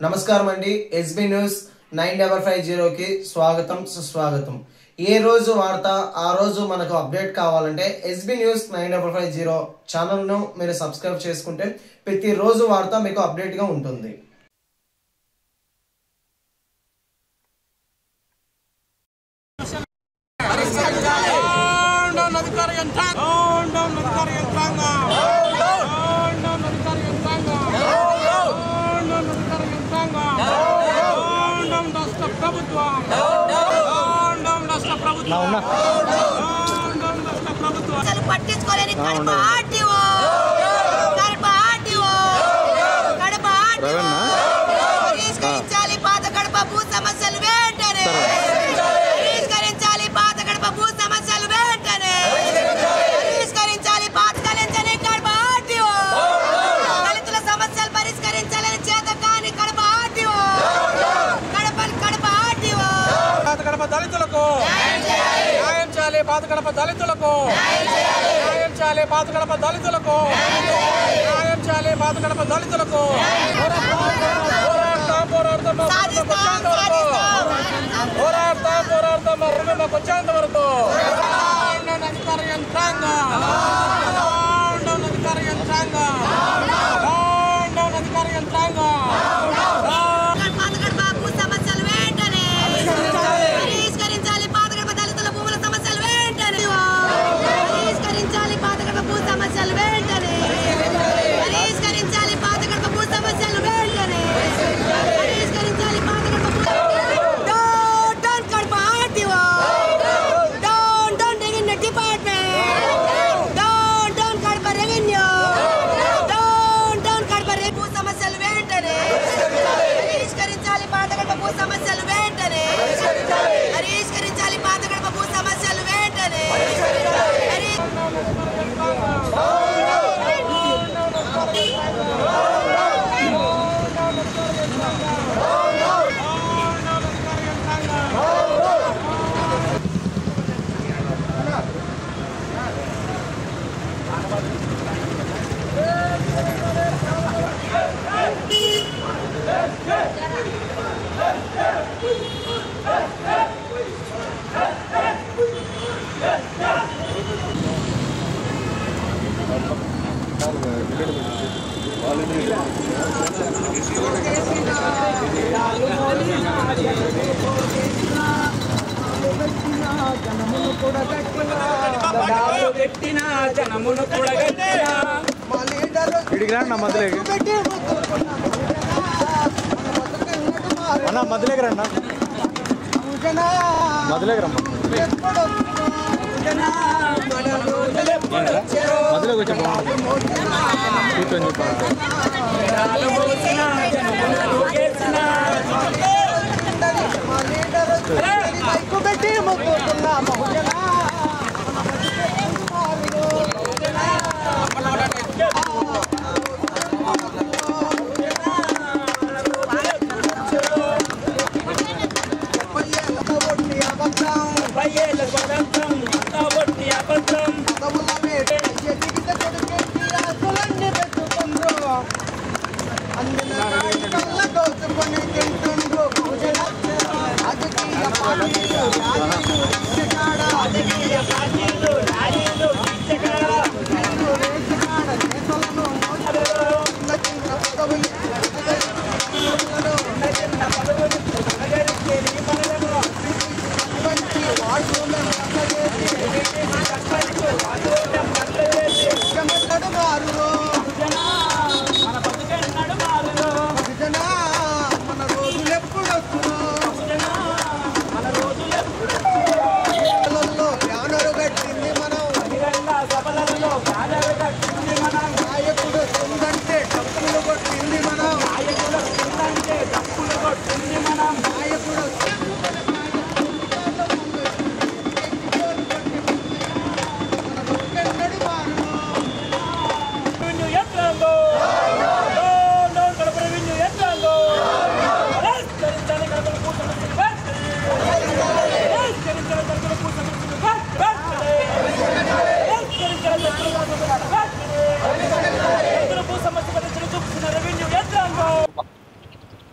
నమస్కారం అండి. SB news 9550 కి స్వాగతం సుస్వాగతం. ఏ రోజు వార్త ఆ రోజు మనకు అప్డేట్ కావాలంటే ఎస్బీ న్యూస్ 9550 ఛానల్ ను మీరు సబ్స్క్రైబ్ చేసుకుంటే ప్రతి రోజు వార్త మీకు అప్డేట్ గా ఉంటుంది. పట్టించుకోలేని కడప ఆర్టీఓ పరిష్కరించాలి పాత కడప భూ సమస్యలు వెంటనే పరిష్కరించాలి పాత కడప భూ సమస్యలు వెంటనే పరిష్కరించాలి పాతకలించని కడప ఆర్టీఓ దళితుల సమస్యలు పరిష్కరించాలని చేత కాని కడప ఆర్టీఓ కడప ఆర్టీఓ పాత కడప దళితులకు న్యాయం చేయాలి పాత కడప దళితులకు న్యాయం చేయాలి పాత కడప దళితులకు న్యాయం చేయాలి పాత కడప దళితులకు పోరాడతాం మాకు వచ్చేంత వరకు అధికార యంత్రాంగం మధ్యలోకి రండి మధ్యలోకి వచ్చా కూర్చొని పెట్టి మొక్కుతున్నా వాడు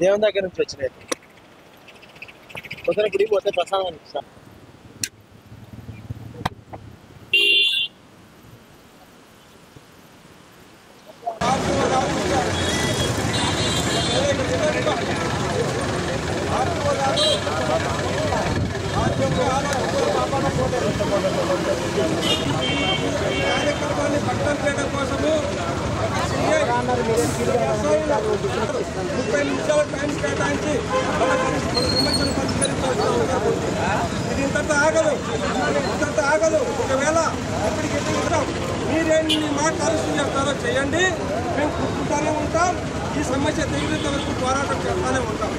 దేవుని దగ్గర నుంచి వచ్చినాయి. పొద్దున గుడికి పోతే ప్రసాదం అనిపిస్తాను. కార్యక్రమాన్ని పట్టణం చేయడం కోసము 30 నిమిషాల టైం కేటాయించి సమస్యను పరిష్కరించాల్సిన ఇది ఇంత ఆగదు. ఒకవేళ ఎప్పటికి ఉంటాం మీరేమి మా కాలుష్యం చెప్తారో చేయండి, మేము కూర్చుంటానే ఉంటాం. ఈ సమస్య తీవ్రత వరకు పోరాటం చేస్తానే ఉంటాం.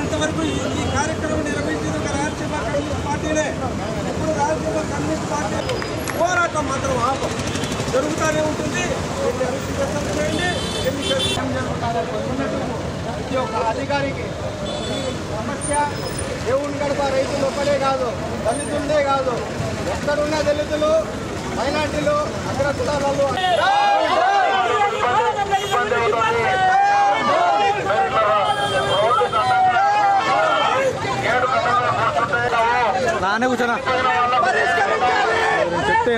ఇంతవరకు ఈ కార్యక్రమం నిర్వహించిన ఒక రాజ్యసభ కమ్యూనిస్ట్ పార్టీనే. ఇప్పుడు రాజ్యసభ కమ్యూనిస్ట్ పార్టీ పోరాటం మాత్రం ఆపం జరుగుతూనే ఉంటుంది. ప్రతి ఒక్క అధికారికి ఈ సమస్య దేవుని గడప రైతులు ఒక్కడే కాదు, దళితులదే కాదు, ఎక్కడున్న దళితులు, మైనార్టీలు, అగ్రకులాలు నానే కూర్చోనా చెప్తే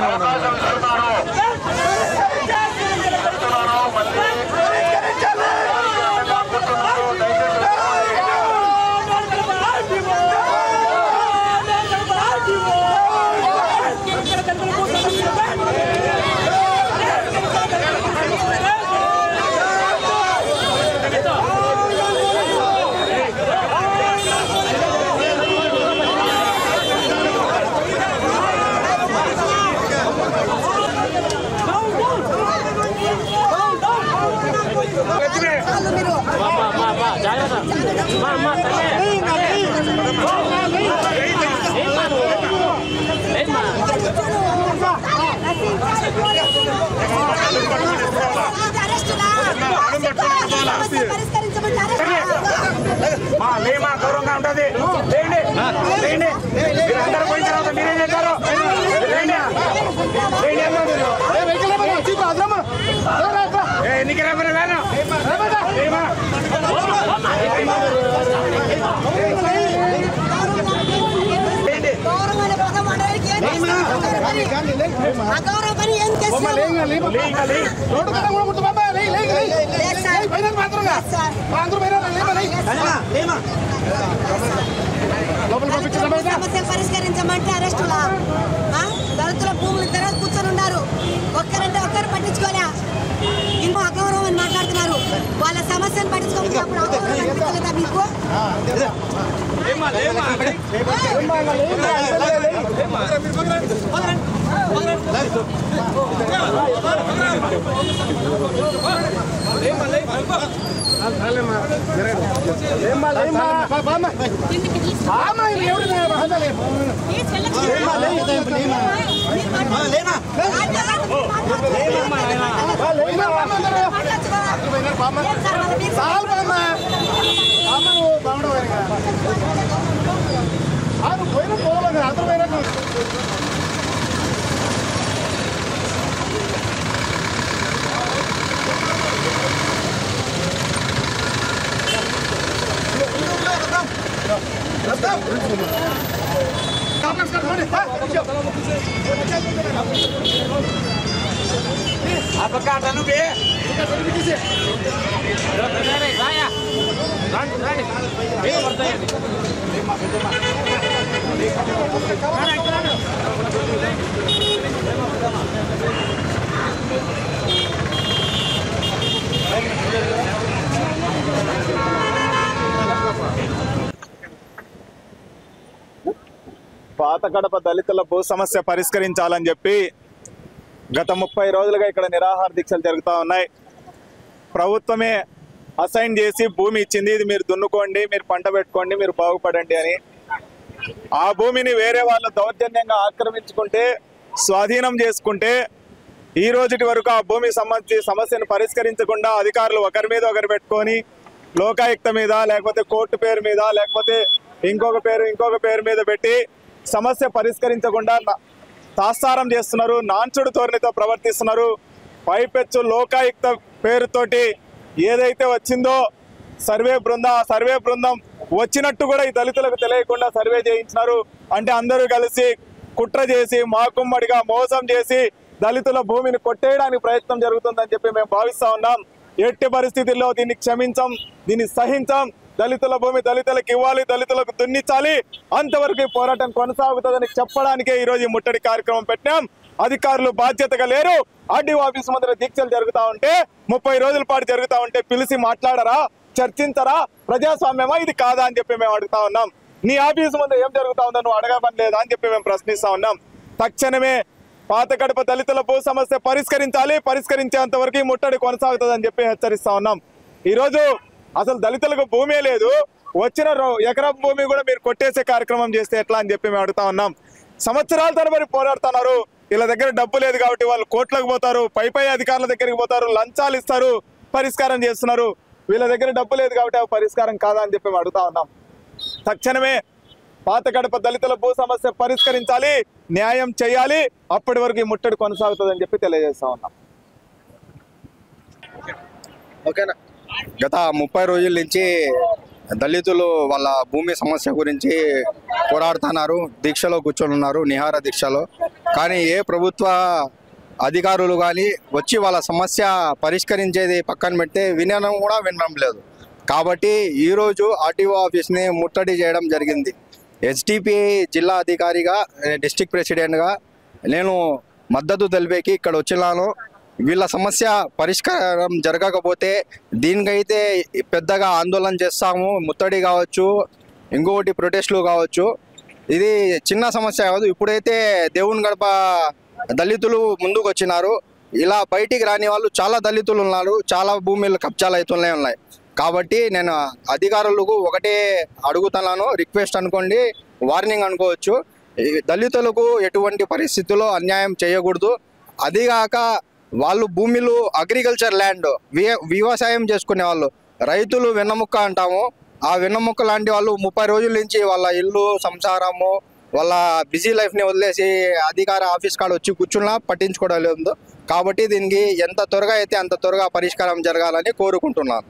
గౌరవంగా ఉంటుంది. అందరూ పోయిన తర్వాత మీరేం చేశారు? సమస్య పరిష్కరించమంటే అరెస్టులా? దళితుల భూములు ఇద్దరు కూర్చొని ఉన్నారు, ఒక్కరంటే ఒక్కరు పట్టించుకోలే. ఇంకో అగౌరవం అని మాట్లాడుతున్నారు. వాళ్ళ సమస్యను పట్టించుకోకపోతే అగౌరవం అనిపించలేదా మీకు? పాత కడప దళితుల భూ సమస్య పరిష్కరించాలని చెప్పి గత 30 రోజులుగా ఇక్కడ నిరాహార దీక్షలు జరుగుతూ ఉన్నాయి. ప్రభుత్వమే అసైన్ చేసి భూమి ఇచ్చింది, ఇది మీరు దున్నుకోండి, మీరు పంట పెట్టుకోండి, మీరు బాగుపడండి అని. ఆ భూమిని వేరే వాళ్ళు దౌర్జన్యంగా ఆక్రమించుకుంటే, స్వాధీనం చేసుకుంటే, ఈ రోజుటి వరకు ఆ భూమి సంబంధించి సమస్యను పరిష్కరించకుండా అధికారులు ఒకరి మీద ఒకరు పెట్టుకొని లోకాయుక్త మీద, లేకపోతే కోర్టు పేరు మీద, లేకపోతే ఇంకొక పేరు మీద పెట్టి సమస్య పరిష్కరించకుండా తాత్సారం చేస్తున్నారు. నాంచుడు ధోరణితో ప్రవర్తిస్తున్నారు. పైపెచ్చు లోకాయుక్త పేరుతోటి ఏదైతే వచ్చిందో సర్వే బృందం వచ్చినట్టు కూడా ఈ దళితులకు తెలియకుండా సర్వే చేయించినారు. అంటే అందరూ కలిసి కుట్ర చేసి మాకుమ్మడిగా మోసం చేసి దళితుల భూమిని కొట్టేయడానికి ప్రయత్నం జరుగుతుందని చెప్పి మేము భావిస్తా ఉన్నాం. ఎట్టి పరిస్థితుల్లో దీన్ని క్షమించం, దీన్ని సహించం. దళితుల భూమి దళితులకు ఇవ్వాలి, దళితులకు దున్నించాలి, అంతవరకు ఈ పోరాటం కొనసాగుతుందని చెప్పడానికే ఈరోజు ఈ ముట్టడి కార్యక్రమం పెట్టినాం. అధికారులు బాధ్యతగా లేరు. ఆర్డీఓ ఆఫీస్ ముందర దీక్షలు జరుగుతా ఉంటే 30 రోజుల పాటు జరుగుతా ఉంటే పిలిచి మాట్లాడరా, చర్చించరా? ప్రజాస్వామ్యమా ఇది కాదా అని చెప్పి మేము అడుగుతా ఉన్నాం. నీ ఆఫీసు ముందు ఏం జరుగుతా ఉందో నువ్వు అడగమని లేదా అని చెప్పి మేము ప్రశ్నిస్తా ఉన్నాం. తక్షణమే పాత కడప దళితుల భూ సమస్య పరిష్కరించేంత వరకు ముట్టడి కొనసాగుతుందని చెప్పి హెచ్చరిస్తా ఉన్నాం. ఈరోజు అసలు దళితులకు భూమే లేదు, వచ్చిన ఎకరం భూమి కూడా మీరు కొట్టేసే కార్యక్రమం చేస్తే ఎట్లా అని చెప్పి మేము అడుగుతా ఉన్నాం. సంవత్సరాల తరబడి పోరాడుతున్నారు. వీళ్ళ దగ్గర డబ్బు లేదు కాబట్టి వాళ్ళు కోట్లకు పోతారు, పై అధికారుల దగ్గరికి పోతారు, లంచాలు ఇస్తారు, పరిష్కారం చేస్తున్నారు. వీళ్ళ దగ్గర డబ్బు లేదు కాబట్టి అవి పరిష్కారం కాదా అని చెప్పి మేము అడుగుతా ఉన్నాం. తక్షణమే పాత కడప దళితుల భూ సమస్య పరిష్కరించాలి, న్యాయం చేయాలి. అప్పటి వరకు ఈ ముట్టడి కొనసాగుతుందని చెప్పి తెలియజేస్తా ఉన్నాం. ఓకేనా? గత 30 రోజుల నుంచి దళితులు వాళ్ళ భూమి సమస్య గురించి పోరాడుతున్నారు, దీక్షలో కూర్చొని ఉన్నారు, నిహార దీక్షలో. కానీ ఏ ప్రభుత్వ అధికారులు కానీ వచ్చి వాళ్ళ సమస్య పరిష్కరించేది పక్కన పెడితే వినడం కూడా వినడం లేదు. కాబట్టి ఈరోజు ఆర్టీఓ ఆఫీస్ని ముట్టడి చేయడం జరిగింది. ఎస్డిపిఐ జిల్లా అధికారిగా, డిస్ట్రిక్ట్ ప్రెసిడెంట్గా నేను మద్దతు తెలిపేకి ఇక్కడ వచ్చినాను. వీళ్ళ సమస్య పరిష్కారం జరగకపోతే దీనికైతే పెద్దగా ఆందోళన చేస్తాము. ముట్టడి కావచ్చు, ఇంకొకటి ప్రొటెస్టులు కావచ్చు. ఇది చిన్న సమస్య కాదు. ఇప్పుడైతే దేవుని గడప దళితులు ముందుకు వచ్చినారు. ఇలా బయటికి రాని వాళ్ళు చాలా దళితులు ఉన్నారు, చాలా భూములు కబ్జాలు అవుతూనే ఉన్నాయి. కాబట్టి నేను అధికారులకు ఒకటే అడుగుతున్నాను, రిక్వెస్ట్ అనుకోండి, వార్నింగ్ అనుకోవచ్చు. దళితులకు ఎటువంటి పరిస్థితుల్లో అన్యాయం చేయకూడదు. అదిగాక వాళ్ళు భూమిలు అగ్రికల్చర్ ల్యాండ్, వ్యవసాయం చేసుకునే వాళ్ళు, రైతులు వెన్నముక్క అంటాము. ఆ వెన్నముక్క లాంటి వాళ్ళు 30 రోజుల నుంచి వాళ్ళ ఇల్లు, సంసారము, వాళ్ళ బిజీ లైఫ్ని వదిలేసి అధికార ఆఫీస్ కాడ వచ్చి కూర్చున్నా పట్టించుకోవడం లేదు. కాబట్టి దీనికి ఎంత త్వరగా అయితే అంత త్వరగా పరిష్కారం జరగాలని కోరుకుంటున్నాను.